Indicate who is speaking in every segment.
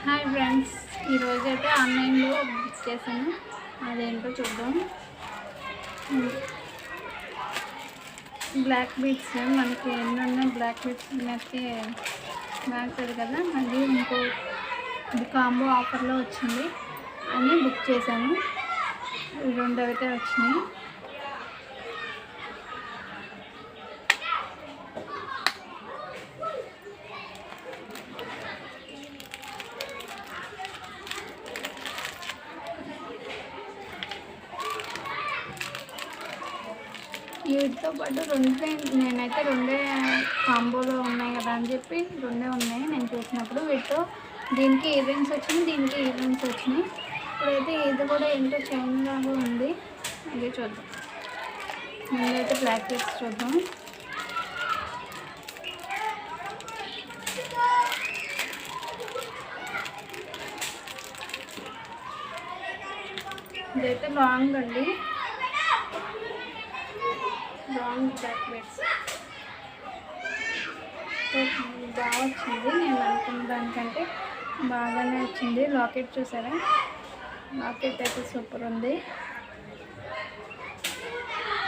Speaker 1: Hi friends, ఈరోజైతే ఆన్లైన్లో book చేశాను. అదేంటో చూద్దాం. బ్లాక్ బీట్స్ మనకి ఎన్ని బ్లాక్ బీట్స్ అయితే మారుతుంది కదా, అది ఇంకో ఇది కాంబో ఆఫర్లో వచ్చింది అని బుక్ చేశాను. రెండు అయితే వచ్చినాయి. వీటితో పాటు నేనైతే రెండే కాంబోలో ఉన్నాయి కదా అని చెప్పి రెండే ఉన్నాయి నేను చూసినప్పుడు. వీటితో దీనికి ఇయర్ రింగ్స్ వచ్చినాయి, దీనికి ఇయర్ రింగ్స్ వచ్చినాయి. ఇప్పుడైతే ఇది కూడా ఏంటో చైన్ లాగా ఉంది, ఇది చూద్దాం. ముందైతే బ్లాక్ బీట్స్ చూద్దాం. ఇదైతే లాంగ్ అండి, లాంగ్ బ్లాక్ బీట్స్ బాగా వచ్చింది. నేను అనుకున్న దానికంటే బాగానే వచ్చింది. లాకెట్ చూసారా, లాకెట్ అయితే సూపర్ ఉంది.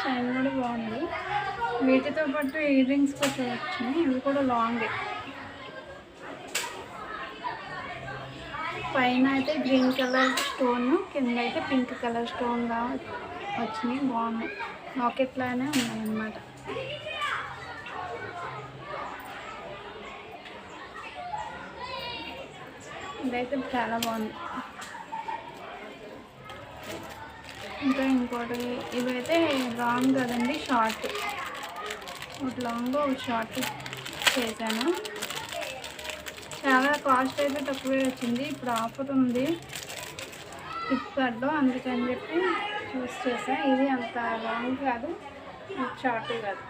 Speaker 1: చైన్ కూడా బాగుంది. వీటితో పాటు ఇయర్ రింగ్స్ కూడా వచ్చినాయి, ఇవి కూడా లాంగ్. పైన అయితే గ్రీన్ కలర్ స్టోన్, కింద అయితే పింక్ కలర్ స్టోన్గా వచ్చినాయి, బాగున్నాయి. లాకెట్ లానే ఉన్నాయన్నమాట. ఇదైతే చాలా బాగుంది. ఇంకా ఇంకోటి ఇవైతే లాంగ్ కదండి, షార్ట్. ఒకటి లాంగ్ ఒక షార్ట్ చేశాను. చాలా కాస్ట్ అయితే తక్కువే వచ్చింది. ఇప్పుడు ఆఫర్ ఉంది ఫ్లిప్కార్ట్లో, అందుకని చెప్పి చూస్ చేసాను. ఇది అంత లాంగ్ కాదు, షార్ట్ కాదు.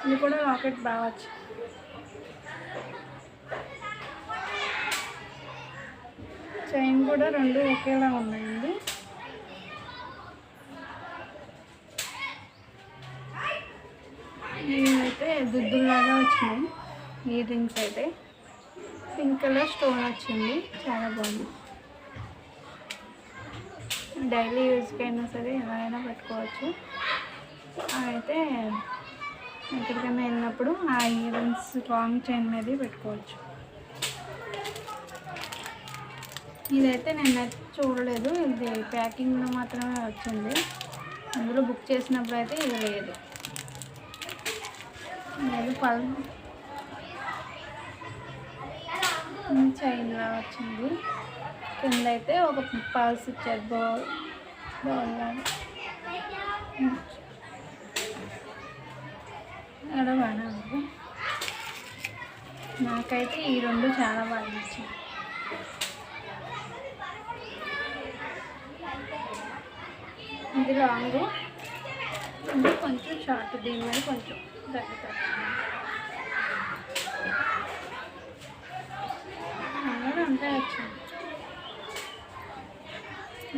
Speaker 1: ఇది కూడా లాకెట్ బాగా వచ్చింది. చైన్ కూడా రెండు ఒకేలా ఉన్నాయండి. ఇవైతే దుద్దులాగా వచ్చినాయి. ఇయర్ రింగ్స్ అయితే పింక్ కలర్ స్టోన్ వచ్చింది, చాలా బాగుంది. డైలీ యూజ్కి అయినా సరే ఎవరైనా పెట్టుకోవచ్చు. అయితే ఎక్కడికైనా వెళ్ళినప్పుడు ఆ ఇయర్ రింగ్స్ లాంగ్ చైన్ మీద పెట్టుకోవచ్చు. ఇదైతే నేను చూడలేదు, ఇది ప్యాకింగ్లో మాత్రమే వచ్చింది. అందులో బుక్ చేసినప్పుడు అయితే ఇది లేదు. చైన్లా వచ్చింది. కింద అయితే ఒక పల్స్ ఇచ్చారు, బాగుంది. అక్కడ బాగా ఉంది. నాకైతే ఈ రెండు చాలా బాగా నచ్చింది. ఇది లాంగ్, ఇది కొంచెం షార్ట్, దీని మీద కొంచెం తగ్గుతుంది. అంతే వచ్చింది,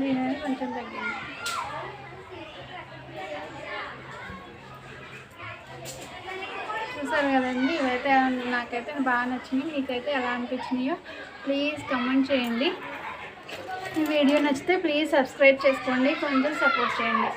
Speaker 1: దీని మీద కొంచెం తగ్గింది. చూసారు కదండి, ఇవైతే నాకైతే బాగా నచ్చినాయి. మీకైతే ఎలా అనిపించినాయో ప్లీజ్ కమెంట్ చేయండి. ఈ వీడియో నచ్చితే ప్లీజ్ సబ్స్క్రైబ్ చేసుకోండి, కొంచెం సపోర్ట్ చేయండి.